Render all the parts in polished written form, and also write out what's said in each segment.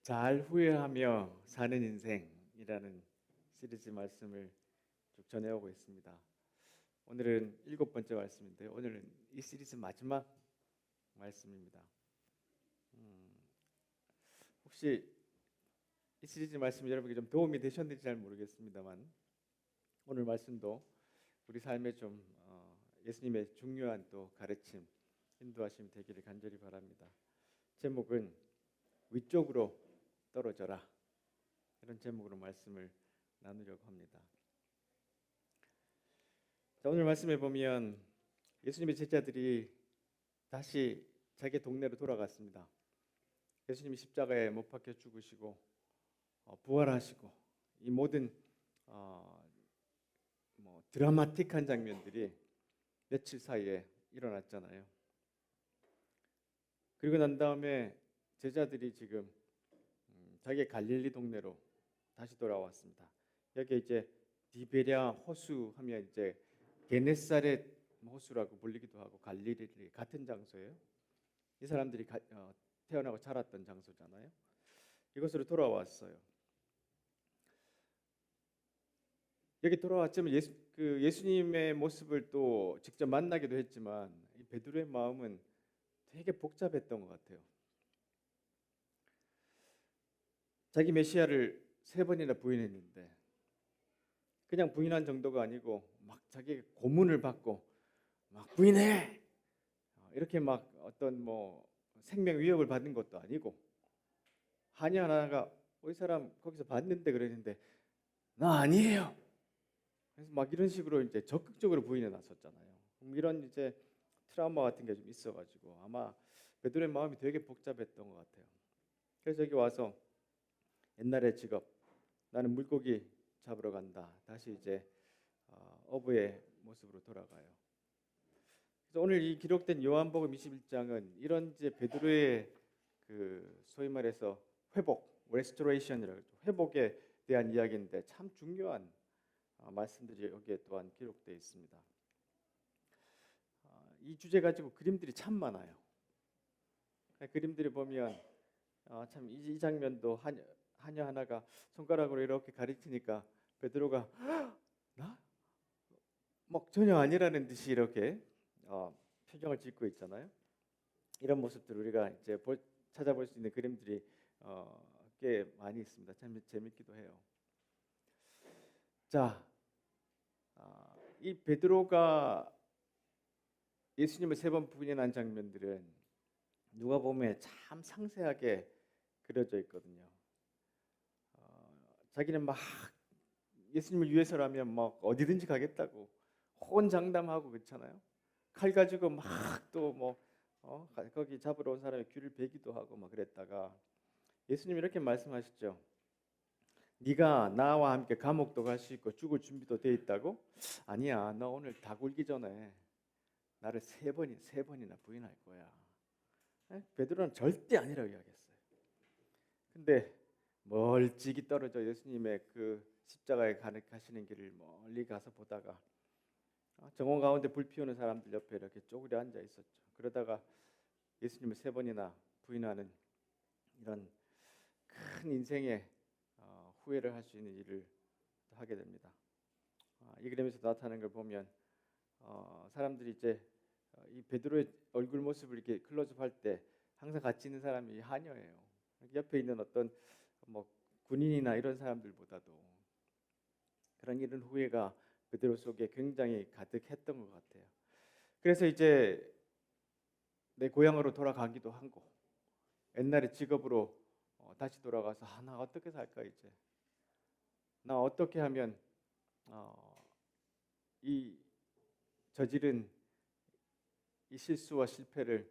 잘 후회하며 사는 인생이라는 시리즈 말씀을 쭉 전해오고 있습니다. 오늘은 7번째 말씀인데요. 오늘은 이 시리즈 마지막 말씀입니다. 혹시 이 시리즈 말씀이 여러분에게 좀 도움이 되셨는지 잘 모르겠습니다만 오늘 말씀도 우리 삶에 좀 예수님의 중요한 또 가르침, 인도하심 되기를 간절히 바랍니다. 제목은 위쪽으로 떨어져라, 이런 제목으로 말씀을 나누려고 합니다. 자, 오늘 말씀에 보면 예수님의 제자들이 다시 자기 동네로 돌아갔습니다. 예수님이 십자가에 못 박혀 죽으시고 부활하시고 이 모든 드라마틱한 장면들이 며칠 사이에 일어났잖아요. 그리고 난 다음에 제자들이 지금 자기 갈릴리 동네로 다시 돌아왔습니다. 여기 이제 디베랴 호수 하면 이제 게네사렛 호수라고 불리기도 하고 갈릴리 같은 장소예요. 이 사람들이 태어나고 자랐던 장소잖아요. 이곳으로 돌아왔어요. 여기 돌아왔지만 예수님의 모습을 또 직접 만나기도 했지만 이 베드로의 마음은 되게 복잡했던 것 같아요. 자기 메시아를 3번이나 부인했는데 그냥 부인한 정도가 아니고 막 자기 고문을 받고 막 부인해 이렇게 막 어떤 생명 위협을 받는 것도 아니고 하냐 하나가 이 사람 거기서 봤는데 그랬는데 나 아니에요. 그래서 막 이런 식으로 이제 적극적으로 부인해 놨었잖아요. 이런 이제 트라우마 같은 게 좀 있어가지고 아마 베드로의 마음이 되게 복잡했던 것 같아요. 그래서 여기 와서 옛날의 직업, 나는 물고기 잡으러 간다. 다시 이제 어부의 모습으로 돌아가요. 그래서 오늘 이 기록된 요한복음 21장은 이런 이제 베드로의 그 소위 말해서 회복, restoration이라고 하죠. 회복에 대한 이야기인데 참 중요한 말씀들이 여기에 또한 기록되어 있습니다. 이 주제 가지고 그림들이 참 많아요. 그림들이 보면 참 이 장면도 하냐 하나가 손가락으로 이렇게 가리키니까 베드로가 나? 막 전혀 아니라는 듯이 이렇게 표정을 짓고 있잖아요. 이런 모습들 우리가 이제 찾아볼 수 있는 그림들이 꽤 많이 있습니다. 참 재밌기도 해요. 자, 이 베드로가 예수님을 3번 부인한 장면들은 누가복음에 참 상세하게 그려져 있거든요. 자기는 막 예수님을 위해서라면 막 어디든지 가겠다고 호언장담하고 그렇잖아요. 칼 가지고 막 또 거기 잡으러 온 사람의 귀를 베기도 하고 막 그랬다가 예수님이 이렇게 말씀하셨죠. 네가 나와 함께 감옥도 갈 수 있고 죽을 준비도 돼 있다고? 아니야, 너 오늘 다 굴기 전에 나를 3번이나 부인할 거야. 베드로는 절대 아니라고 이야기했어요. 근데 멀찍이 떨어져 예수님의 그 십자가에 가시는 길을 멀리 가서 보다가 정원 가운데 불 피우는 사람들 옆에 이렇게 쪼그려 앉아 있었죠. 그러다가 예수님을 3번이나 부인하는 이런 큰 인생의 후회를 할 수 있는 일을 하게 됩니다. 이 그림에서 나타나는 걸 보면 사람들이 이제 이 베드로의 얼굴 모습을 이렇게 클로즈업할 때 항상 같이 있는 사람이 하녀예요. 옆에 있는 어떤 군인이나 이런 사람들보다도 그런 이런 후회가 베드로 속에 굉장히 가득했던 것 같아요. 그래서 이제 내 고향으로 돌아가기도 하고 옛날의 직업으로 다시 돌아가서 나 어떻게 살까 이제 나 어떻게 하면 이 저지른 이 실수와 실패를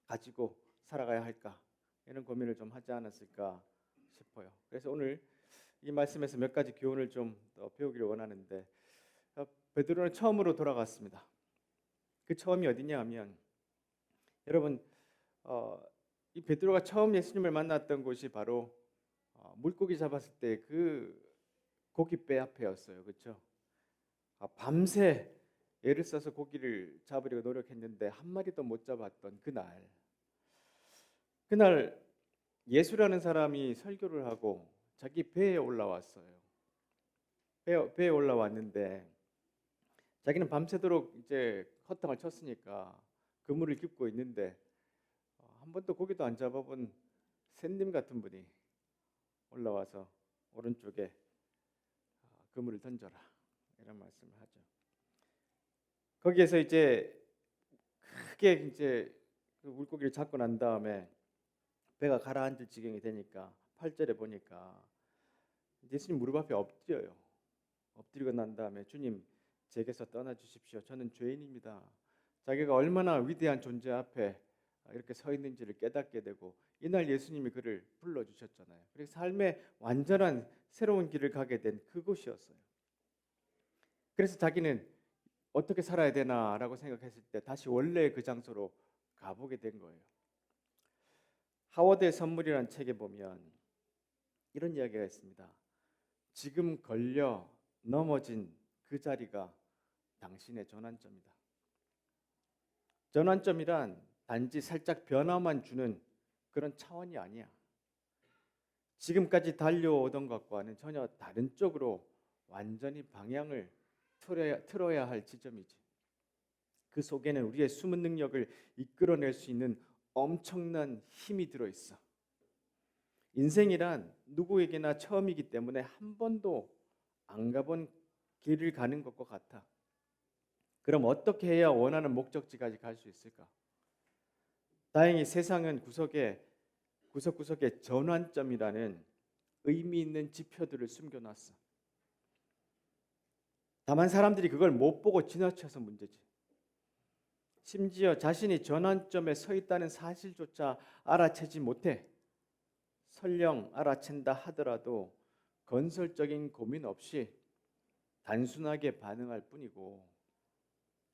가지고 살아가야 할까 이런 고민을 좀 하지 않았을까 싶어요. 그래서 오늘 이 말씀에서 몇 가지 교훈을 좀 더 배우기를 원하는데 베드로는 처음으로 돌아갔습니다. 그 처음이 어디냐 하면 여러분 이 베드로가 처음 예수님을 만났던 곳이 바로 물고기 잡았을 때 그 고깃배 앞에였어요. 그렇죠? 밤새 애를 써서 고기를 잡으려고 노력했는데 한 마리도 못 잡았던 그날 예수라는 사람이 설교를 하고 자기 배에 올라왔어요. 배에 올라왔는데 자기는 밤새도록 이제 허탕을 쳤으니까 그물을 깁고 있는데 한 번도 고기도 안 잡아본 샌님 같은 분이 올라와서 오른쪽에 그물을 던져라 이런 말씀을 하죠. 거기에서 이제 크게 이제 그 물고기를 잡고 난 다음에 배가 가라앉을 지경이 되니까 8절에 보니까 예수님 무릎 앞에 엎드려요. 엎드리고 난 다음에 주님 제게서 떠나 주십시오. 저는 죄인입니다. 자기가 얼마나 위대한 존재 앞에 이렇게 서 있는지를 깨닫게 되고 이날 예수님이 그를 불러주셨잖아요. 그래서 삶의 완전한 새로운 길을 가게 된 그곳이었어요. 그래서 자기는 어떻게 살아야 되나라고 생각했을 때 다시 원래의 그 장소로 가보게 된 거예요. 하워드의 선물이라는 책에 보면 이런 이야기가 있습니다. 지금 걸려 넘어진 그 자리가 당신의 전환점이다. 전환점이란 단지 살짝 변화만 주는 그런 차원이 아니야. 지금까지 달려오던 것과는 전혀 다른 쪽으로 완전히 방향을 틀어야 할 지점이지. 그 속에는 우리의 숨은 능력을 이끌어낼 수 있는 엄청난 힘이 들어있어. 인생이란 누구에게나 처음이기 때문에 한 번도 안 가본 길을 가는 것과 같아. 그럼 어떻게 해야 원하는 목적지까지 갈 수 있을까? 다행히 세상은 구석구석에 전환점이라는 의미 있는 지표들을 숨겨놨어. 다만 사람들이 그걸 못 보고 지나쳐서 문제지. 심지어 자신이 전환점에 서 있다는 사실조차 알아채지 못해. 설령 알아챈다 하더라도 건설적인 고민 없이 단순하게 반응할 뿐이고,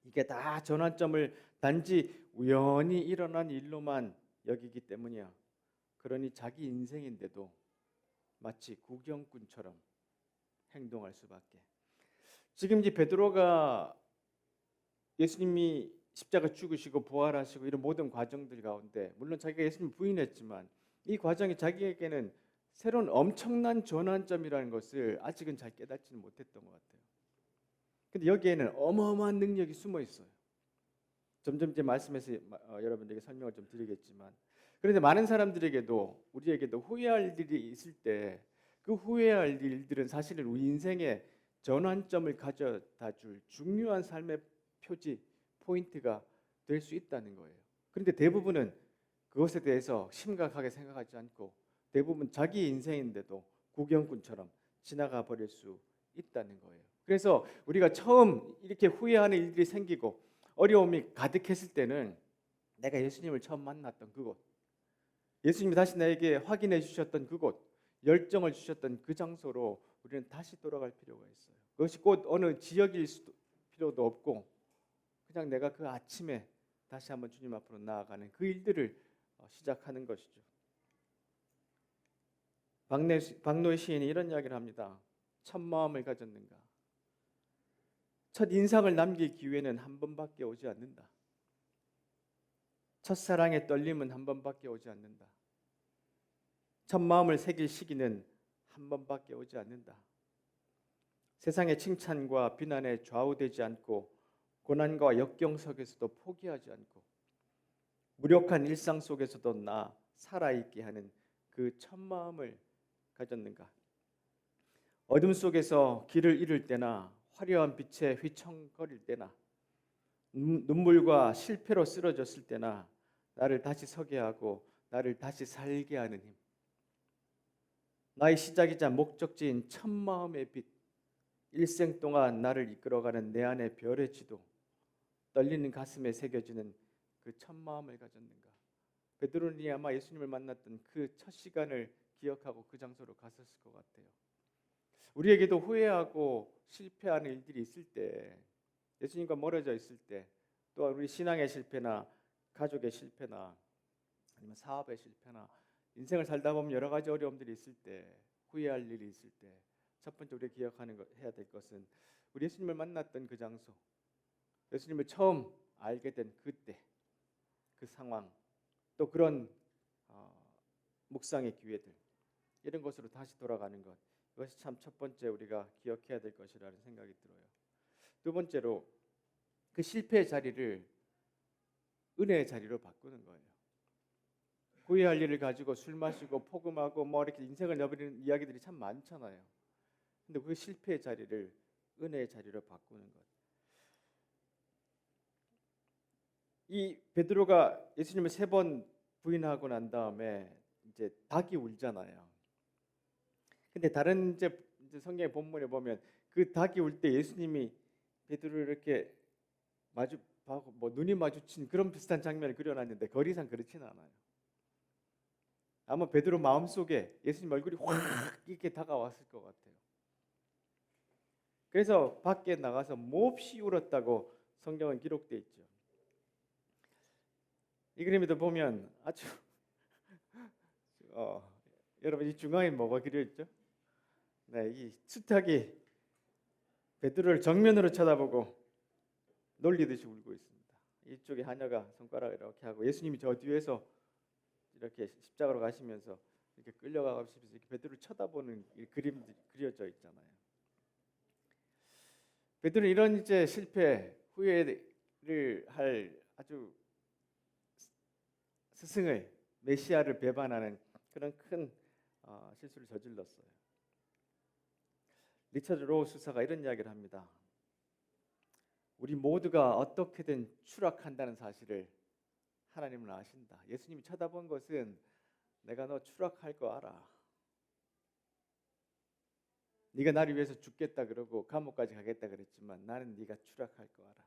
이게 다 전환점을 단지 우연히 일어난 일로만 여기기 때문이야. 그러니 자기 인생인데도 마치 구경꾼처럼 행동할 수밖에. 지금 이제 베드로가 예수님이 십자가 죽으시고 부활하시고 이런 모든 과정들 가운데 물론 자기가 예수님 부인했지만 이 과정이 자기에게는 새로운 엄청난 전환점이라는 것을 아직은 잘 깨닫지는 못했던 것 같아요. 근데 여기에는 어마어마한 능력이 숨어 있어요. 점점 이제 말씀에서 여러분들에게 설명을 좀 드리겠지만, 그런데 많은 사람들에게도 우리에게도 후회할 일이 있을 때 그 후회할 일들은 사실은 우리 인생의 전환점을 가져다 줄 중요한 삶의 표지, 포인트가 될 수 있다는 거예요. 그런데 대부분은 그것에 대해서 심각하게 생각하지 않고 대부분 자기 인생인데도 구경꾼처럼 지나가 버릴 수 있다는 거예요. 그래서 우리가 처음 이렇게 후회하는 일들이 생기고 어려움이 가득했을 때는 내가 예수님을 처음 만났던 그곳, 예수님이 다시 나에게 확인해 주셨던 그곳, 열정을 주셨던 그 장소로 우리는 다시 돌아갈 필요가 있어요. 그것이 곧 어느 지역일 필요도 없고 그냥 내가 그 아침에 다시 한번 주님 앞으로 나아가는 그 일들을 시작하는 것이죠. 박노의 시인이 이런 이야기를 합니다. 첫 마음을 가졌는가? 첫 인상을 남길 기회는 한 번밖에 오지 않는다. 첫사랑의 떨림은 한 번밖에 오지 않는다. 첫 마음을 새길 시기는 한 번밖에 오지 않는다. 세상의 칭찬과 비난에 좌우되지 않고 고난과 역경 속에서도 포기하지 않고 무력한 일상 속에서도 나 살아있게 하는 그 첫 마음을 가졌는가? 어둠 속에서 길을 잃을 때나 화려한 빛에 휘청거릴 때나 눈물과 실패로 쓰러졌을 때나 나를 다시 서게 하고 나를 다시 살게 하는 힘, 나의 시작이자 목적지인 첫 마음의 빛, 일생 동안 나를 이끌어가는 내 안의 별의 지도, 떨리는 가슴에 새겨지는 그 첫 마음을 가졌는가? 베드로는 아마 예수님을 만났던 그 첫 시간을 기억하고 그 장소로 갔었을 것 같아요. 우리에게도 후회하고 실패하는 일들이 있을 때, 예수님과 멀어져 있을 때, 또한 우리 신앙의 실패나 가족의 실패나 아니면 사업의 실패나 인생을 살다 보면 여러 가지 어려움들이 있을 때, 후회할 일이 있을 때, 첫 번째 우리가 기억하는 것, 해야 될 것은 우리 예수님을 만났던 그 장소, 예수님을 처음 알게 된 그때, 그 상황, 또 그런 묵상의 기회들, 이런 것으로 다시 돌아가는 것, 이것이 참 첫 번째 우리가 기억해야 될 것이라는 생각이 들어요. 두 번째로 그 실패의 자리를 은혜의 자리로 바꾸는 거예요. 후회할 일을 가지고 술 마시고 포금하고 뭐 이렇게 인생을 내버리는 이야기들이 참 많잖아요. 근데 그 실패의 자리를 은혜의 자리로 바꾸는 것. 이 베드로가 예수님을 3번 부인하고 난 다음에 이제 닭이 울잖아요. 근데 다른 이제 성경의 본문에 보면 그 닭이 울 때 예수님이 베드로를 이렇게 마주하고 뭐 눈이 마주친 그런 비슷한 장면을 그려놨는데 거리상 그렇지는 않아요. 아마 베드로 마음속에 예수님 얼굴이 확 이렇게 다가왔을 것 같아요. 그래서 밖에 나가서 몹시 울었다고 성경은 기록되어 있죠. 이 그림에도 보면 아주 여러분 이 중앙에 뭐가 그려 있죠? 네, 이 수탉이 베드로를 정면으로 쳐다보고 놀리듯이 울고 있습니다. 이쪽에 하녀가 손가락을 이렇게 하고 예수님이 저 뒤에서 이렇게 십자가로 가시면서 이렇게 끌려가시면서 이렇게 베드로를 쳐다보는 이 그림들이 그려져 있잖아요. 베드로는 이런 이제 실패, 후회를 할 아주 스승을 메시아를 배반하는 그런 큰 실수를 저질렀어요. 리처드 로우 수사가 이런 이야기를 합니다. 우리 모두가 어떻게든 추락한다는 사실을 하나님은 아신다. 예수님이 쳐다본 것은 내가 너 추락할 거 알아. 네가 나를 위해서 죽겠다 그러고 감옥까지 가겠다 그랬지만 나는 네가 추락할 거 알아.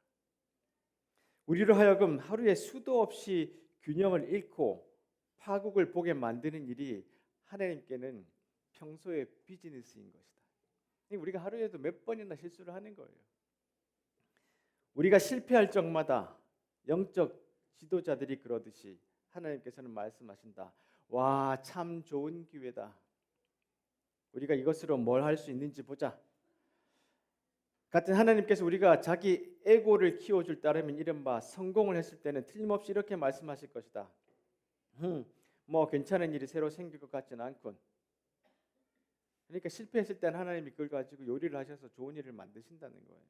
우리로 하여금 하루에 수도 없이 균형을 잃고 파국을 보게 만드는 일이 하나님께는 평소의 비즈니스인 것이다. 우리가 하루에도 몇 번이나 실수를 하는 거예요. 우리가 실패할 적마다 영적 지도자들이 그러듯이 하나님께서는 말씀하신다. 와, 참 좋은 기회다. 우리가 이것으로 뭘 할 수 있는지 보자. 같은 하나님께서 우리가 자기 에고를 키워줄 따르면 이른바 성공을 했을 때는 틀림없이 이렇게 말씀하실 것이다. 뭐 괜찮은 일이 새로 생길 것 같지는 않군. 그러니까 실패했을 때는 하나님이 그걸 가지고 요리를 하셔서 좋은 일을 만드신다는 거예요.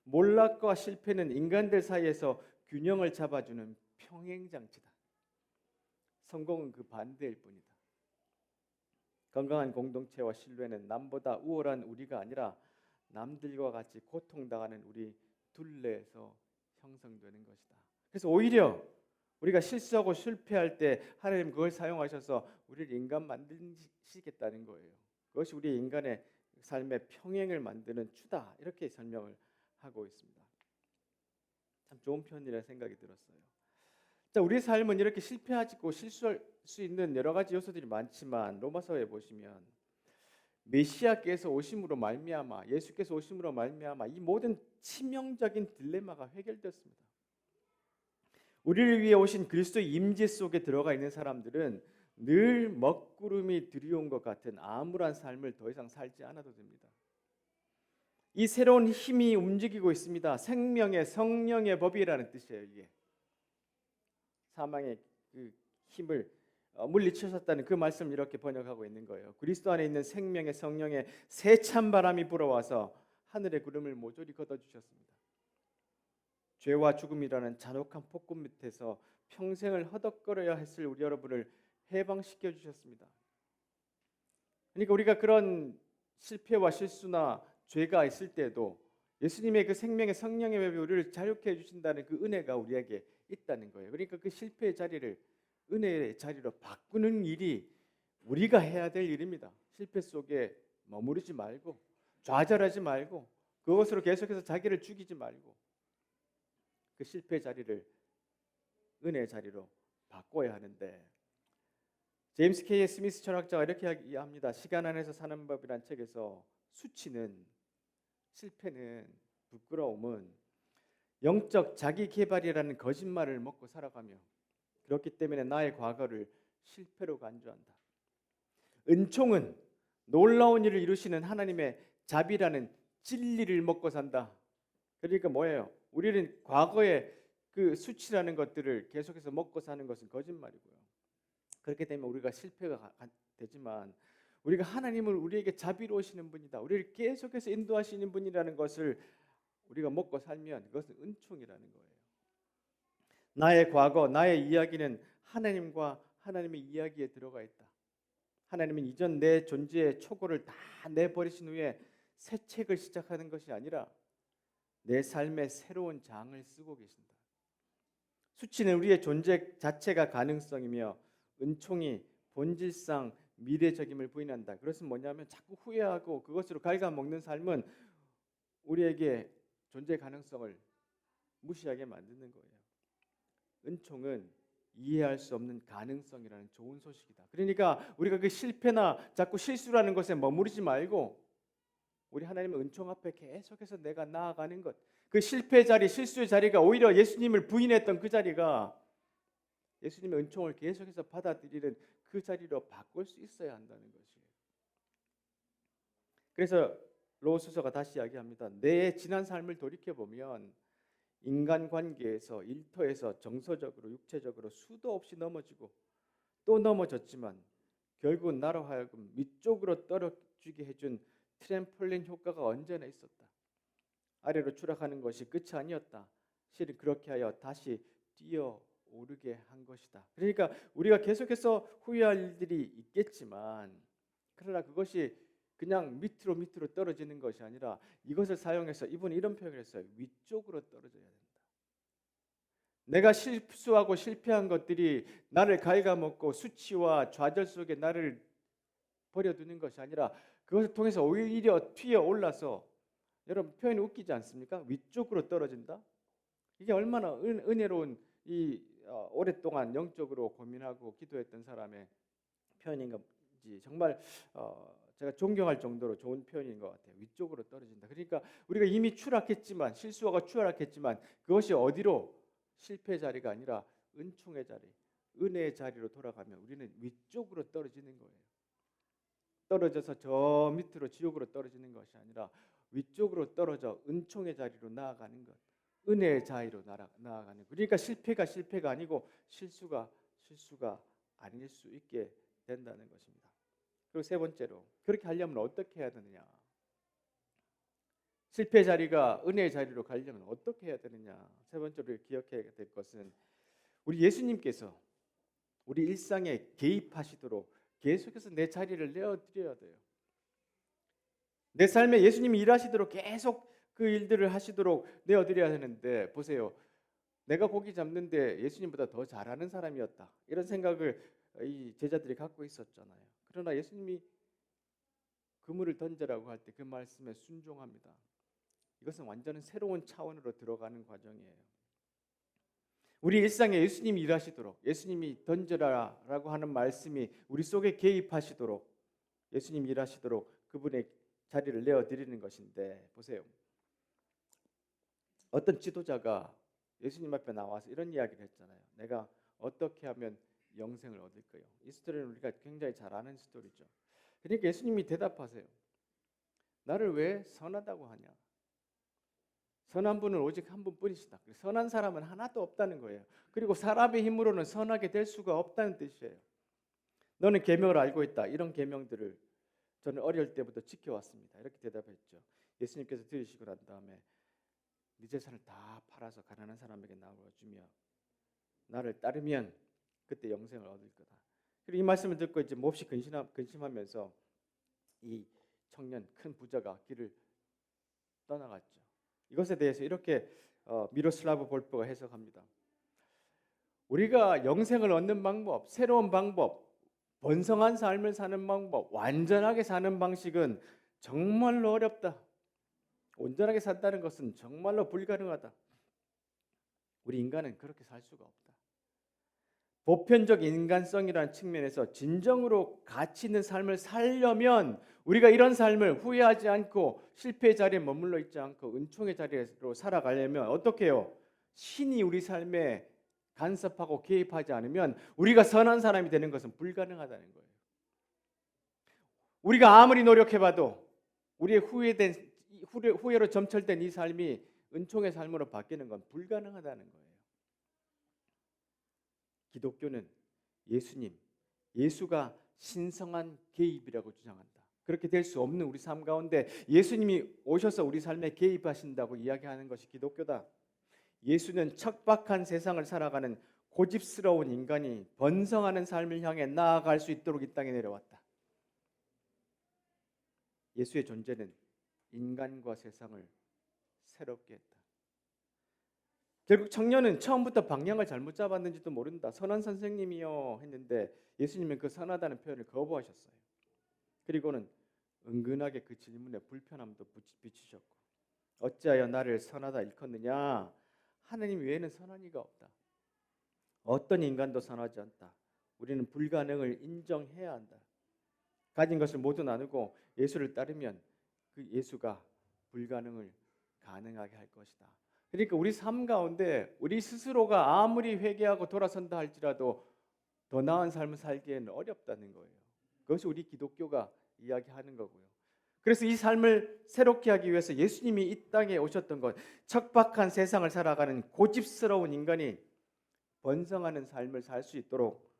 몰락과 실패는 인간들 사이에서 균형을 잡아주는 평행장치다. 성공은 그 반대일 뿐이다. 건강한 공동체와 신뢰는 남보다 우월한 우리가 아니라 남들과 같이 고통당하는 우리 둘레에서 형성되는 것이다. 그래서 오히려 우리가 실수하고 실패할 때 하나님 그걸 사용하셔서 우리를 인간 만드시겠다는 거예요. 그것이 우리 인간의 삶의 평행을 만드는 추다. 이렇게 설명을 하고 있습니다. 참 좋은 표현이라는 생각이 들었어요. 자, 우리 삶은 이렇게 실패하고 실수할 수 있는 여러 가지 요소들이 많지만 로마서에 보시면 메시아께서 오심으로 말미암아 예수께서 오심으로 말미암아 이 모든 치명적인 딜레마가 해결됐습니다. 우리를 위해 오신 그리스도의 임재 속에 들어가 있는 사람들은 늘 먹구름이 들이온 것 같은 암울한 삶을 더 이상 살지 않아도 됩니다. 이 새로운 힘이 움직이고 있습니다. 생명의 성령의 법이라는 뜻이에요. 이게 사망의 그 힘을 물리치셨다는 그 말씀을 이렇게 번역하고 있는 거예요. 그리스도 안에 있는 생명의 성령의 세찬 바람이 불어와서 하늘의 구름을 모조리 걷어주셨습니다. 죄와 죽음이라는 잔혹한 폭군 밑에서 평생을 허덕거려야 했을 우리 여러분을 해방시켜 주셨습니다. 그러니까 우리가 그런 실패와 실수나 죄가 있을 때도 예수님의 그 생명의 성령의 법이 우리를 자유케 해주신다는 그 은혜가 우리에게 있다는 거예요. 그러니까 그 실패의 자리를 은혜의 자리로 바꾸는 일이 우리가 해야 될 일입니다. 실패 속에 머무르지 말고 좌절하지 말고 그것으로 계속해서 자기를 죽이지 말고 그 실패의 자리를 은혜의 자리로 바꿔야 하는데 제임스 K. 스미스 철학자가 이렇게 이야기합니다. 시간 안에서 사는 법이란 책에서 수치는 실패는 부끄러움은 영적 자기 개발이라는 거짓말을 먹고 살아가며 그렇기 때문에 나의 과거를 실패로 간주한다. 은총은 놀라운 일을 이루시는 하나님의 자비라는 진리를 먹고 산다. 그러니까 뭐예요? 우리는 과거의 그 수치라는 것들을 계속해서 먹고 사는 것은 거짓말이고요. 그렇게 되면 우리가 실패가 되지만 우리가 하나님을 우리에게 자비로우시는 분이다, 우리를 계속해서 인도하시는 분이라는 것을 우리가 먹고 살면 그것은 은총이라는 거예요. 나의 과거, 나의 이야기는 하나님과 하나님의 이야기에 들어가 있다. 하나님은 이전 내 존재의 초고를 다 내버리신 후에 새 책을 시작하는 것이 아니라 내 삶의 새로운 장을 쓰고 계신다. 수치는 우리의 존재 자체가 가능성이며 은총이 본질상 미래적임을 부인한다. 그것은 뭐냐면 자꾸 후회하고 그것으로 갉아먹는 삶은 우리에게 존재 가능성을 무시하게 만드는 거예요. 은총은 이해할 수 없는 가능성이라는 좋은 소식이다. 그러니까 우리가 그 실패나 자꾸 실수라는 것에 머무르지 말고 우리 하나님의 은총 앞에 계속해서 내가 나아가는 것, 그 실패 자리, 실수의 자리가 오히려 예수님을 부인했던 그 자리가 예수님의 은총을 계속해서 받아들이는 그 자리로 바꿀 수 있어야 한다는 것이에요. 그래서 로스서가 다시 이야기합니다. 내 지난 삶을 돌이켜보면 인간관계에서, 일터에서 정서적으로, 육체적으로 수도 없이 넘어지고 또 넘어졌지만 결국 나로 하여금 위쪽으로 떨어지게 해준 트램폴린 효과가 언제나 있었다. 아래로 추락하는 것이 끝이 아니었다. 실은 그렇게 하여 다시 뛰어오르게 한 것이다. 그러니까 우리가 계속해서 후회할 일들이 있겠지만 그러나 그것이 그냥 밑으로 떨어지는 것이 아니라 이것을 사용해서 이분은 이런 표현을 했어요. 위쪽으로 떨어져야 된다. 내가 실수하고 실패한 것들이 나를 갉아먹고 수치와 좌절 속에 나를 버려두는 것이 아니라 그것을 통해서 오히려 튀어 올라서, 여러분 표현이 웃기지 않습니까? 위쪽으로 떨어진다. 이게 얼마나 은혜로운 오랫동안 영적으로 고민하고 기도했던 사람의 표현인지 정말 제가 존경할 정도로 좋은 표현인 것 같아요. 위쪽으로 떨어진다. 그러니까 우리가 이미 추락했지만, 실수하고 추락했지만 그것이 어디로? 실패의 자리가 아니라 은총의 자리, 은혜의 자리로 돌아가면 우리는 위쪽으로 떨어지는 거예요. 떨어져서 저 밑으로 지옥으로 떨어지는 것이 아니라 위쪽으로 떨어져 은총의 자리로 나아가는 것, 은혜의 자리로 나아가는 것. 그러니까 실패가 아니고 실수가 아닐 수 있게 된다는 것입니다. 그리고 세 번째로, 그렇게 하려면 어떻게 해야 되느냐? 실패의 자리가 은혜의 자리로 가려면 어떻게 해야 되느냐? 세 번째로 기억해야 될 것은 우리 예수님께서 우리 일상에 개입하시도록 계속해서 내 자리를 내어드려야 돼요. 내 삶에 예수님이 일하시도록 계속 그 일들을 하시도록 내어드려야 하는데, 보세요. 내가 고기 잡는데 예수님보다 더 잘하는 사람이었다, 이런 생각을 이 제자들이 갖고 있었잖아요. 그러나 예수님이 그물을 던져라고 할 때 그 말씀에 순종합니다. 이것은 완전히 새로운 차원으로 들어가는 과정이에요. 우리 일상에 예수님이 일하시도록, 예수님이 던져라라고 하는 말씀이 우리 속에 개입하시도록, 예수님이 일하시도록 그분의 자리를 내어드리는 것인데, 보세요. 어떤 지도자가 예수님 앞에 나와서 이런 이야기를 했잖아요. 내가 어떻게 하면 영생을 얻을 거예요? 이 스토리는 우리가 굉장히 잘 아는 스토리죠. 그러니까 예수님이 대답하세요. 나를 왜 선하다고 하냐? 선한 분은 오직 한 분뿐이시다. 선한 사람은 하나도 없다는 거예요. 그리고 사람의 힘으로는 선하게 될 수가 없다는 뜻이에요. 너는 계명을 알고 있다. 이런 계명들을 저는 어릴 때부터 지켜왔습니다. 이렇게 대답했죠. 예수님께서 들으시고 난 다음에 네 재산을 다 팔아서 가난한 사람에게 나눠주며 나를 따르면 그때 영생을 얻을 거다. 그리고 이 말씀을 듣고 이제 몹시 근심하면서 이 청년, 큰 부자가 길을 떠나갔죠. 이것에 대해서 이렇게 미로슬라브 볼포가 해석합니다. 우리가 영생을 얻는 방법, 새로운 방법, 번성한 삶을 사는 방법, 완전하게 사는 방식은 정말로 어렵다. 온전하게 산다는 것은 정말로 불가능하다. 우리 인간은 그렇게 살 수가 없다. 보편적 인간성이라는 측면에서 진정으로 가치 있는 삶을 살려면 우리가 이런 삶을 후회하지 않고 실패의 자리에 머물러 있지 않고 은총의 자리로 살아가려면 어떻게 해요? 신이 우리 삶에 간섭하고 개입하지 않으면 우리가 선한 사람이 되는 것은 불가능하다는 거예요. 우리가 아무리 노력해봐도 우리의 후회로 점철된 이 삶이 은총의 삶으로 바뀌는 건 불가능하다는 거예요. 기독교는 예수님, 예수가 신성한 개입이라고 주장한다. 그렇게 될 수 없는 우리 삶 가운데 예수님이 오셔서 우리 삶에 개입하신다고 이야기하는 것이 기독교다. 예수는 척박한 세상을 살아가는 고집스러운 인간이 번성하는 삶을 향해 나아갈 수 있도록 이 땅에 내려왔다. 예수의 존재는 인간과 세상을 새롭게 했다. 결국 청년은 처음부터 방향을 잘못 잡았는지도 모른다. 선한 선생님이요 했는데 예수님은 그 선하다는 표현을 거부하셨어요. 그리고는 은근하게 그 질문에 불편함도 비추셨고, 어찌하여 나를 선하다 일컫느냐? 하나님 외에는 선한 이가 없다. 어떤 인간도 선하지 않다. 우리는 불가능을 인정해야 한다. 가진 것을 모두 나누고 예수를 따르면 그 예수가 불가능을 가능하게 할 것이다. 그러니까 우리 삶 가운데 우리 스스로가 아무리 회개하고 돌아선다 할지라도 더 나은 삶을 살기에는 어렵다는 거예요. 그것이 우리 기독교가 이야기하는 거고요. 그래서 이 삶을 새롭게 하기 위해서 예수님이 이 땅에 오셨던 것, 척박한 세상을 살아가는 고집스러운 인간이 번성하는 삶을 살 수 있도록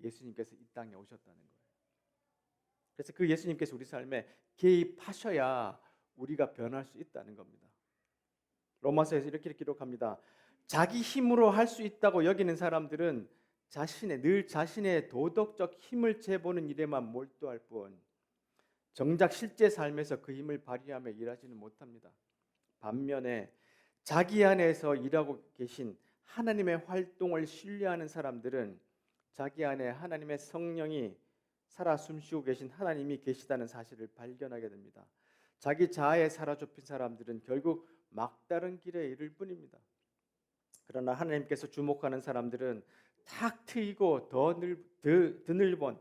예수님께서 이 땅에 오셨다는 거예요. 그래서 그 예수님께서 우리 삶에 개입하셔야 우리가 변할 수 있다는 겁니다. 로마서에서 이렇게 기록합니다. 자기 힘으로 할 수 있다고 여기는 사람들은 늘 자신의 도덕적 힘을 재보는 일에만 몰두할 뿐 정작 실제 삶에서 그 힘을 발휘하며 일하지는 못합니다. 반면에 자기 안에서 일하고 계신 하나님의 활동을 신뢰하는 사람들은 자기 안에 하나님의 성령이 살아 숨쉬고 계신 하나님이 계시다는 사실을 발견하게 됩니다. 자기 자아에 사로잡힌 사람들은 결국 막다른 길에 이를 뿐입니다. 그러나 하나님께서 주목하는 사람들은 탁 트이고 드넓은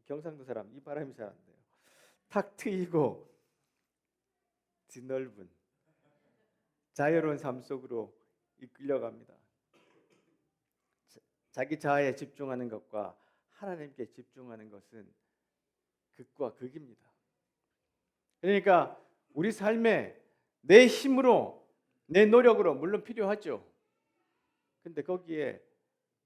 경상도 사람 이 발음이 잘 안 돼요. 탁 트이고 드넓은 자유로운 삶 속으로 이끌려갑니다. 자기 자아에 집중하는 것과 하나님께 집중하는 것은 극과 극입니다. 그러니까 우리 삶에 내 힘으로 내 노력으로 물론 필요하죠. 근데 거기에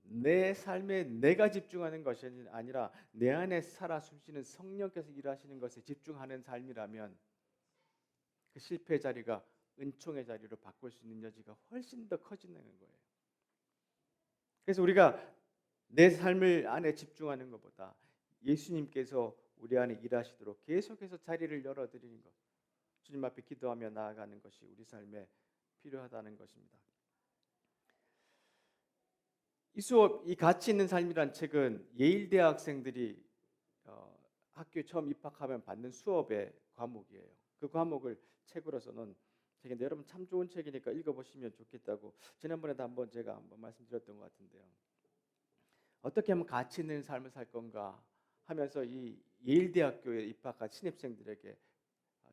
내 삶에 내가 집중하는 것이 아니라 내 안에 살아 숨쉬는 성령께서 일하시는 것에 집중하는 삶이라면 그 실패의 자리가 은총의 자리로 바꿀 수 있는 여지가 훨씬 더 커지는 거예요. 그래서 우리가 내 삶을 안에 집중하는 것보다 예수님께서 우리 안에 일하시도록 계속해서 자리를 열어드리는 것, 주님 앞에 기도하며 나아가는 것이 우리 삶에 필요하다는 것입니다. 이 수업, 이 가치 있는 삶이란 책은 예일 대학생들이 학교에 처음 입학하면 받는 수업의 과목이에요. 그 과목을 책으로서는 책인데 여러분 참 좋은 책이니까 읽어보시면 좋겠다고 지난번에도 제가 한번 말씀드렸던 것 같은데요. 어떻게 하면 가치 있는 삶을 살 건가 하면서 이 예일 대학교에 입학한 신입생들에게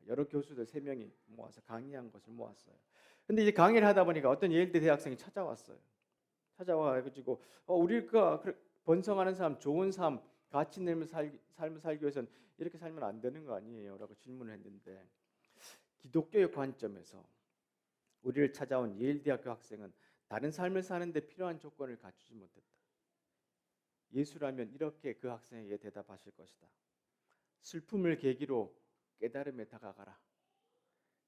여러 교수들 3명이 모아서 강의한 것을 모았어요. 근데 이제 강의를 하다 보니까 어떤 예일대 대학생이 찾아왔어요. 찾아와가지고 우리가 번성하는 삶, 좋은 삶, 가치 있는 삶을 살기 위해서는 이렇게 살면 안 되는 거 아니에요? 라고 질문을 했는데 기독교의 관점에서 우리를 찾아온 예일대학교 학생은 다른 삶을 사는데 필요한 조건을 갖추지 못했다. 예수라면 이렇게 그 학생에게 대답하실 것이다. 슬픔을 계기로 깨달음에 다가가라.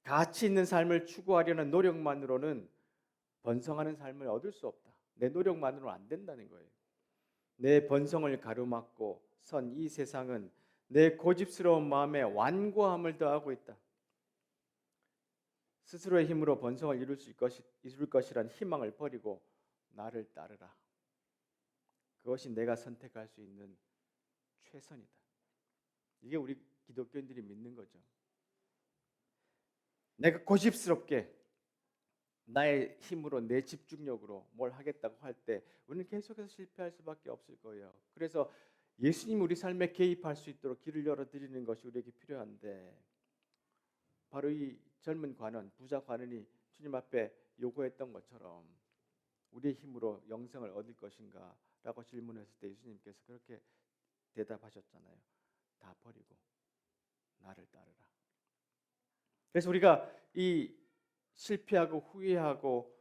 가치 있는 삶을 추구하려는 노력만으로는 번성하는 삶을 얻을 수 없다. 내 노력만으로는 안 된다는 거예요. 내 번성을 가로막고 선 이 세상은 내 고집스러운 마음에 완고함을 더하고 있다. 스스로의 힘으로 번성을 이룰 것이란 희망을 버리고 나를 따르라. 그것이 내가 선택할 수 있는 최선이다. 이게 우리 기독교인들이 믿는 거죠. 내가 고집스럽게 나의 힘으로 내 집중력으로 뭘 하겠다고 할 때 우리는 계속해서 실패할 수밖에 없을 거예요. 그래서 예수님 우리 삶에 개입할 수 있도록 길을 열어드리는 것이 우리에게 필요한데 바로 이 젊은 관원, 부자 관원이 주님 앞에 요구했던 것처럼 우리의 힘으로 영생을 얻을 것인가 라고 질문했을 때 예수님께서 그렇게 대답하셨잖아요. 다 버리고 나를 따르라. 그래서 우리가 이 실패하고 후회하고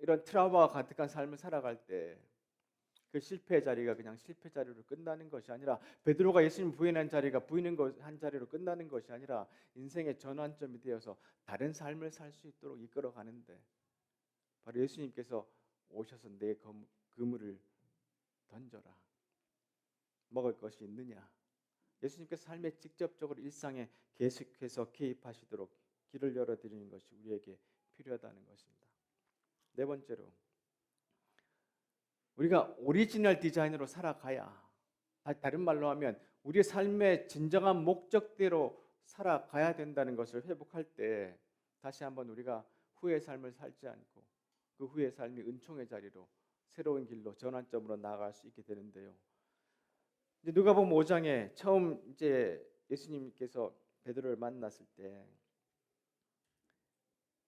이런 트라우마가 가득한 삶을 살아갈 때 그 실패의 자리가 그냥 실패 자리로 끝나는 것이 아니라 베드로가 예수님 부인한 자리가 부인한 자리로 끝나는 것이 아니라 인생의 전환점이 되어서 다른 삶을 살 수 있도록 이끌어 가는데 바로 예수님께서 오셔서 내 그물을 던져라. 먹을 것이 있느냐. 예수님께서 삶에 직접적으로 일상에 계속해서 개입하시도록 길을 열어드리는 것이 우리에게 필요하다는 것입니다. 네 번째로 우리가 오리지널 디자인으로 살아가야, 다른 말로 하면 우리의 삶의 진정한 목적대로 살아가야 된다는 것을 회복할 때 다시 한번 우리가 후의 삶을 살지 않고 그 후의 삶이 은총의 자리로 새로운 길로 전환점으로 나아갈 수 있게 되는데요. 이제 누가복음 5장에 처음 이제 예수님께서 베드로를 만났을 때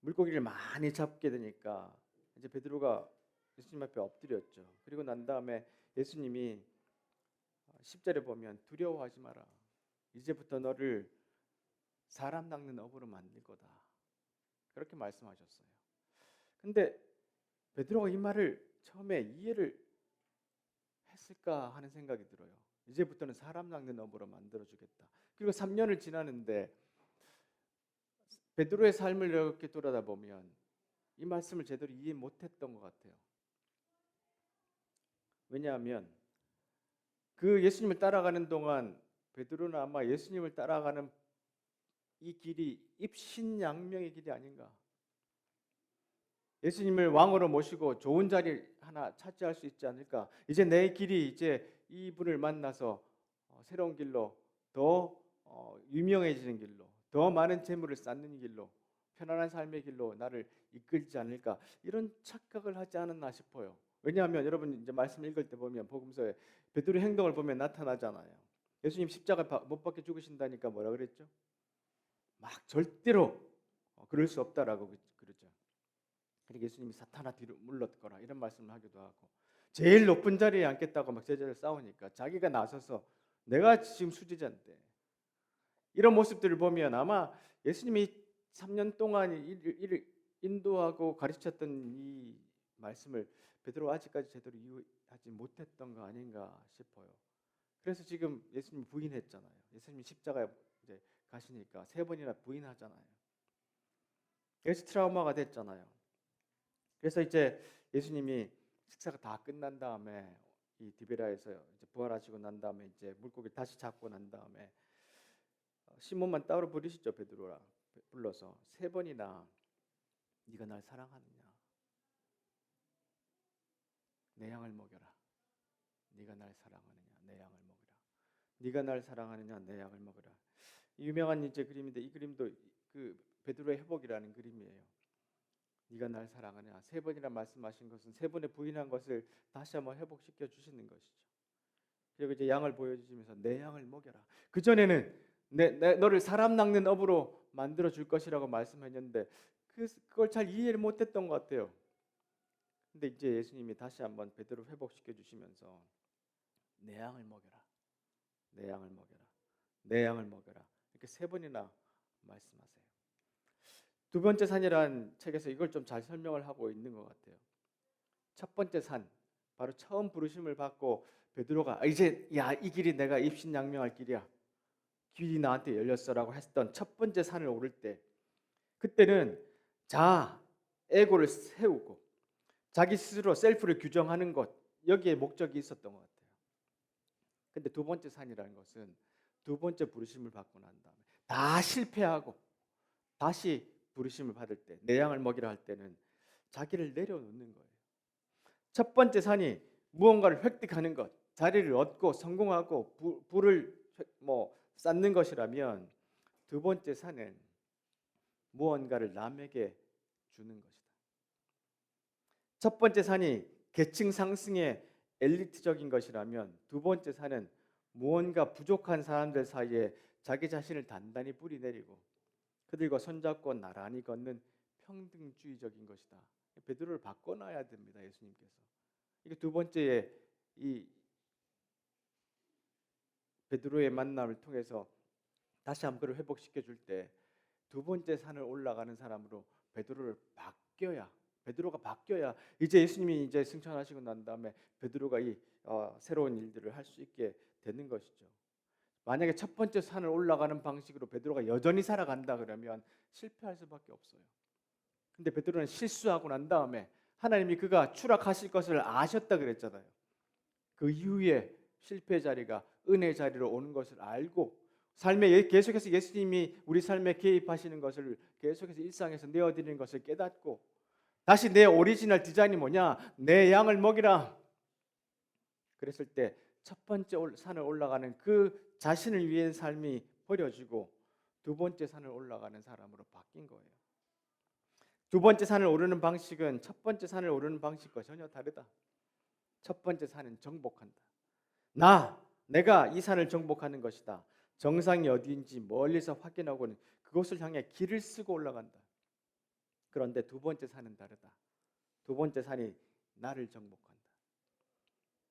물고기를 많이 잡게 되니까 이제 베드로가 예수님 앞에 엎드렸죠. 그리고 난 다음에 예수님이 10절에 보면 두려워하지 마라. 이제부터 너를 사람 낚는 어부로 만들 거다. 그렇게 말씀하셨어요. 근데 베드로가 이 말을 처음에 이해를 했을까 하는 생각이 들어요. 이제부터는 사람 낚는 어부로 만들어 주겠다. 그리고 3년을 지나는데 베드로의 삶을 이렇게 돌아다보면 이 말씀을 제대로 이해 못했던 것 같아요. 왜냐하면 그 예수님을 따라가는 동안 베드로는 아마 예수님을 따라가는 이 길이 입신양명의 길이 아닌가. 예수님을 왕으로 모시고 좋은 자리 하나 차지할 수 있지 않을까. 이제 내 길이 이제 이분을 만나서 새로운 길로 더 유명해지는 길로, 더 많은 재물을 쌓는 길로, 편안한 삶의 길로 나를 이끌지 않을까. 이런 착각을 하지 않았나 싶어요. 왜냐하면 여러분 이제 말씀 읽을 때 보면 복음서에 베드로의 행동을 보면 나타나잖아요. 예수님 십자가 못 박혀 죽으신다니까 뭐라 그랬죠? 막 절대로 그럴 수 없다라고 그러죠. 그리고 예수님이 사탄아 뒤로 물러거라 이런 말씀을 하기도 하고 제일 높은 자리에 앉겠다고 막 제자들 싸우니까 자기가 나서서 내가 지금 수제자인데 이런 모습들을 보면 아마 예수님이 3년 동안 이를 인도하고 가르쳤던 이 말씀을 베드로가 아직까지 제대로 이해하지 못했던 거 아닌가 싶어요. 그래서 지금 예수님 부인했잖아요. 예수님이 십자가에 이제 가시니까 3번이나 부인하잖아요. 그래서 트라우마가 됐잖아요. 그래서 이제 예수님이 식사가 다 끝난 다음에 이 디베라에서 이제 부활하시고 난 다음에 이제 물고기 다시 잡고 난 다음에 시몬만 따로 부르시죠. 베드로라 불러서 3번이나 네가 날 사랑하느냐, 내 양을 먹여라. 네가 날 사랑하느냐, 내 양을 먹여라. 네가 날 사랑하느냐, 내 양을 먹여라. 유명한 이제 그림인데 이 그림도 그 베드로의 회복이라는 그림이에요. 네가 날 사랑하냐 3번이나 말씀하신 것은 3번에 부인한 것을 다시 한번 회복시켜 주시는 것이죠. 그리고 이제 양을 보여주시면서 내 양을 먹여라. 그 전에는 너를 사람 낚는 업으로 만들어 줄 것이라고 말씀했는데 그걸 잘 이해를 못했던 것 같아요. 근데 이제 예수님이 다시 한번 베드로 회복시켜 주시면서 내 양을 먹여라, 내 양을 먹여라, 내 양을 먹여라 이렇게 3번이나 말씀하세요. 두 번째 산이란 책에서 이걸 좀 잘 설명을 하고 있는 것 같아요. 첫 번째 산, 바로 처음 부르심을 받고 베드로가 이제 이 길이 내가 입신양명할 길이야. 길이 나한테 열렸어라고 했던 첫 번째 산을 오를 때 그때는 에고를 세우고 자기 스스로 셀프를 규정하는 것 여기에 목적이 있었던 것 같아요. 근데 두 번째 산이라는 것은 두 번째 부르심을 받고 난 다음에 다 실패하고 다시 부르심을 받을 때 내 양을 먹이라 할 때는 자기를 내려놓는 거예요. 첫 번째 산이 무언가를 획득하는 것, 자리를 얻고 성공하고 부를 쌓는 것이라면 두 번째 산은 무언가를 남에게 주는 것이다. 첫 번째 산이 계층 상승의 엘리트적인 것이라면 두 번째 산은 무언가 부족한 사람들 사이에 자기 자신을 단단히 뿌리내리고 그들과 손잡고 나란히 걷는 평등주의적인 것이다. 베드로를 바꿔놔야 됩니다. 예수님께서. 이게 두 번째의 이 베드로의 만남을 통해서 다시 한번 그를 회복시켜 줄 때 두 번째 산을 올라가는 사람으로 베드로가 바뀌어야 이제 예수님이 이제 승천하시고 난 다음에 베드로가 이 새로운 일들을 할 수 있게 되는 것이죠. 만약에 첫 번째 산을 올라가는 방식으로 베드로가 여전히 살아간다 그러면 실패할 수밖에 없어요. 근데 베드로는 실수하고 난 다음에 하나님이 그가 추락하실 것을 아셨다 그랬잖아요. 그 이후에 실패 자리가 은혜 자리로 오는 것을 알고 삶에 계속해서 예수님이 우리 삶에 개입하시는 것을 계속해서 일상에서 내어드리는 것을 깨닫고 다시 내 오리지널 디자인이 뭐냐? 내 양을 먹이라. 그랬을 때 첫 번째 산을 올라가는 그 자신을 위한 삶이 버려지고 두 번째 산을 올라가는 사람으로 바뀐 거예요. 두 번째 산을 오르는 방식은 첫 번째 산을 오르는 방식과 전혀 다르다. 첫 번째 산은 정복한다. 내가 이 산을 정복하는 것이다. 정상이 어디인지 멀리서 확인하고는 그곳을 향해 길을 쓰고 올라간다. 그런데 두 번째 산은 다르다. 두 번째 산이 나를 정복한다.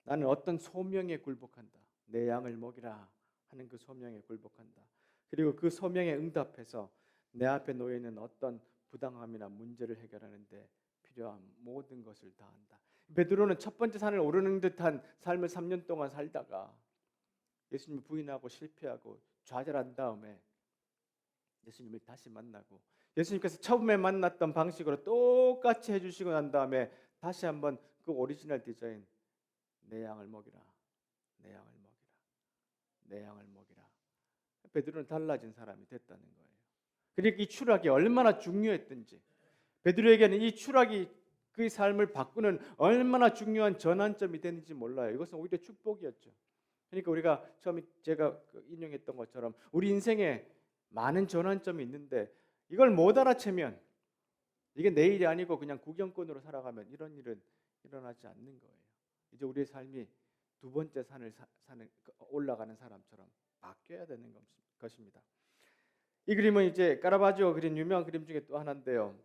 나는 어떤 소명에 굴복한다. 내 양을 먹이라 하는 그 소명에 굴복한다. 그리고 그 소명에 응답해서 내 앞에 놓여 있는 어떤 부당함이나 문제를 해결하는 데 필요한 모든 것을 다한다. 베드로는 첫 번째 산을 오르는 듯한 삶을 3년 동안 살다가 예수님을 부인하고 실패하고 좌절한 다음에 예수님을 다시 만나고 예수님께서 처음에 만났던 방식으로 똑같이 해주시고 난 다음에 다시 한번 그 오리지널 디자인 내 양을 먹이라. 내 양을 먹이라. 내 양을 먹이라. 베드로는 달라진 사람이 됐다는 거예요. 그러니까 이 추락이 얼마나 중요했던지 베드로에게는 이 추락이 그의 삶을 바꾸는 얼마나 중요한 전환점이 되는지 몰라요. 이것은 오히려 축복이었죠. 그러니까 우리가 처음에 제가 인용했던 것처럼 우리 인생에 많은 전환점이 있는데 이걸 못 알아채면 이게 내 일이 아니고 그냥 구경꾼으로 살아가면 이런 일은 일어나지 않는 거예요. 이제 우리의 삶이 두 번째 산을 올라가는 사람처럼 바뀌어야 되는 것입니다. 이 그림은 이제 카라바조가 그린 유명한 그림 중에 또 하나인데요.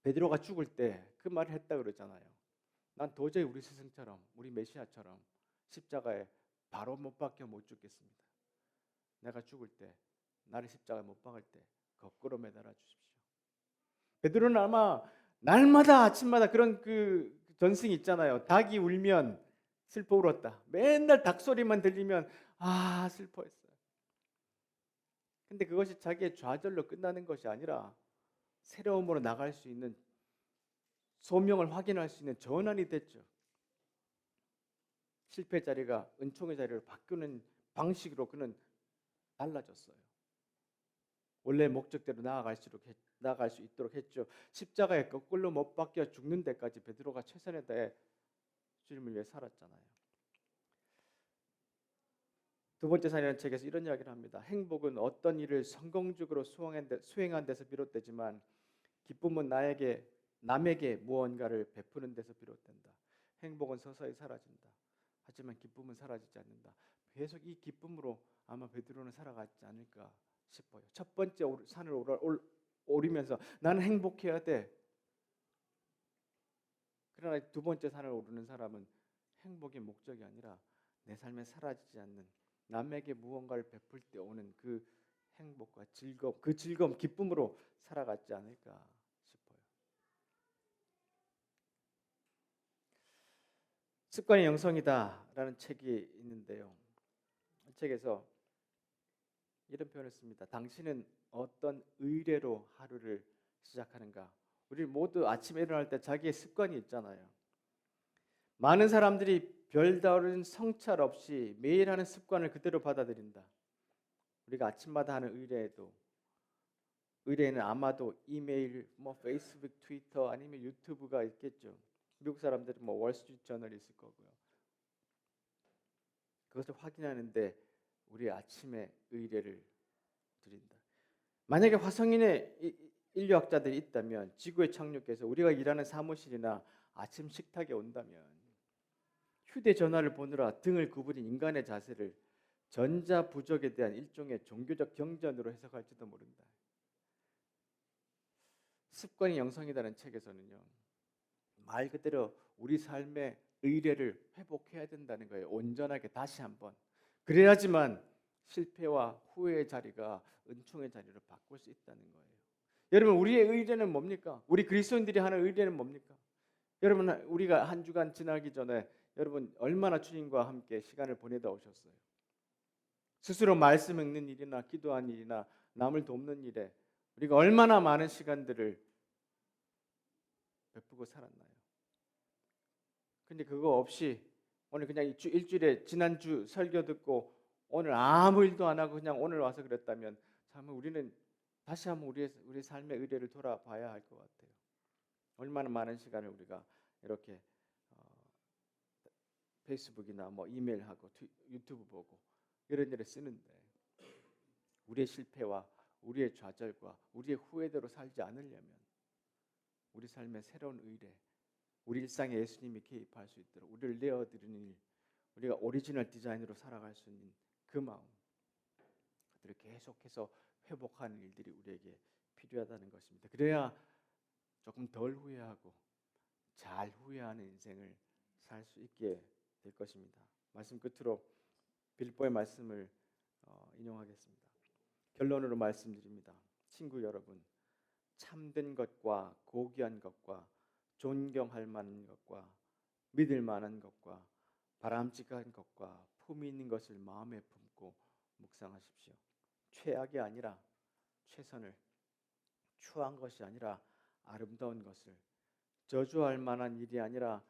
베드로가 죽을 때 그 말을 했다 그러잖아요. 난 도저히 우리 스승처럼 우리 메시아처럼 십자가에 바로 못 박혀 못 죽겠습니다. 내가 죽을 때 나를 십자가에 못 박을 때 거꾸로 매달아 주십시오. 베드로는 아마 날마다 아침마다 그런 그 전승이 있잖아요. 닭이 울면 슬퍼 울었다. 맨날 닭 소리만 들리면 슬퍼했어요. 근데 그것이 자기의 좌절로 끝나는 것이 아니라 새로움으로 나갈 수 있는 소명을 확인할 수 있는 전환이 됐죠. 실패 자리가 은총의 자리로 바꾸는 방식으로 그는 달라졌어요. 원래 목적대로 나아갈 수 있도록 했죠. 십자가에 거꾸로 못 박혀 죽는 데까지 베드로가 최선을 다해 주님을 위해 살았잖아요. 두 번째 산이라는 책에서 이런 이야기를 합니다. 행복은 어떤 일을 성공적으로 수행한 데서 비롯되지만 기쁨은 남에게 무언가를 베푸는 데서 비롯된다. 행복은 서서히 사라진다. 하지만 기쁨은 사라지지 않는다. 계속 이 기쁨으로 아마 베드로는 살아가지 않을까 싶어요. 첫 번째 산을 오르면서 나는 행복해야 돼. 그러나 두 번째 산을 오르는 사람은 행복이 목적이 아니라 내 삶에 사라지지 않는 남에게 무언가를 베풀 때 오는 그 행복과 즐거움, 기쁨으로 살아가지 않을까 싶어요. 습관의 영성이다라는 책이 있는데요. 이 책에서 이런 표현을 씁니다. 당신은 어떤 의례로 하루를 시작하는가? 우리 모두 아침에 일어날 때 자기의 습관이 있잖아요. 많은 사람들이 별다른 성찰 없이 매일 하는 습관을 그대로 받아들인다. 우리가 아침마다 하는 의뢰에는 아마도 이메일, 페이스북, 트위터 아니면 유튜브가 있겠죠. 미국 사람들은 월스트리트 저널이 있을 거고요. 그것을 확인하는데 우리 아침에 의뢰를 드린다. 만약에 화성인의 인류학자들이 있다면 지구에 착륙해서 우리가 일하는 사무실이나 아침 식탁에 온다면 휴대전화를 보느라 등을 구부린 인간의 자세를 전자부적에 대한 일종의 종교적 경전으로 해석할지도 모른다. 습관이 영성이라는 책에서는요. 말 그대로 우리 삶의 의례를 회복해야 된다는 거예요. 온전하게 다시 한번. 그래야지만 실패와 후회의 자리가 은총의 자리로 바꿀 수 있다는 거예요. 여러분 우리의 의례는 뭡니까? 우리 그리스도인들이 하는 의례는 뭡니까? 여러분 우리가 한 주간 지나기 전에 여러분 얼마나 주님과 함께 시간을 보내다 오셨어요? 스스로 말씀 읽는 일이나 기도하는 일이나 남을 돕는 일에 우리가 얼마나 많은 시간들을 베푸고 살았나요? 근데 그거 없이 오늘 그냥 일주일에 지난주 설교 듣고 오늘 아무 일도 안 하고 그냥 오늘 와서 그랬다면 참 우리는 다시 한번 우리 삶의 의례를 돌아봐야 할 것 같아요. 얼마나 많은 시간을 우리가 이렇게 페이스북이나 뭐 이메일하고 유튜브 보고 이런 일에 쓰는데 우리의 실패와 우리의 좌절과 우리의 후회대로 살지 않으려면 우리 삶의 새로운 의례, 우리 일상에 예수님이 개입할 수 있도록 우리를 내어드리는 일, 우리가 오리지널 디자인으로 살아갈 수 있는 그 마음, 그들을 계속해서 회복하는 일들이 우리에게 필요하다는 것입니다. 그래야 조금 덜 후회하고 잘 후회하는 인생을 살 수 있게 될 것입니다. 말씀 끝으로 빌립보의 말씀을 인용하겠습니다. 결론으로 말씀드립니다. 친구 여러분, 참된 것과 고귀한 것과 존경할 만한 것과 믿을 만한 것과 바람직한 것과 품위 있는 것을 마음에 품고 묵상하십시오. 최악이 아니라 최선을, 추한 것이 아니라 아름다운 것을, 저주할 만한 일이 아니라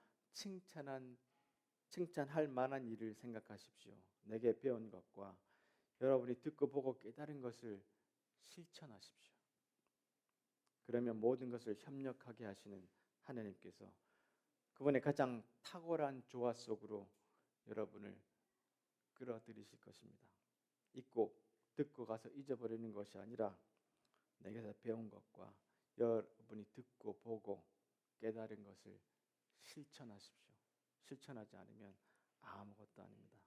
칭찬할 만한 일을 생각하십시오. 내게 배운 것과 여러분이 듣고 보고 깨달은 것을 실천하십시오. 그러면 모든 것을 협력하게 하시는 하나님께서 그분의 가장 탁월한 조화 속으로 여러분을 끌어들이실 것입니다. 잊고 듣고 가서 잊어버리는 것이 아니라 내게서 배운 것과 여러분이 듣고 보고 깨달은 것을 실천하십시오. 실천하지 않으면 아무것도 아닙니다.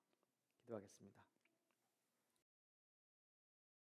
기도하겠습니다.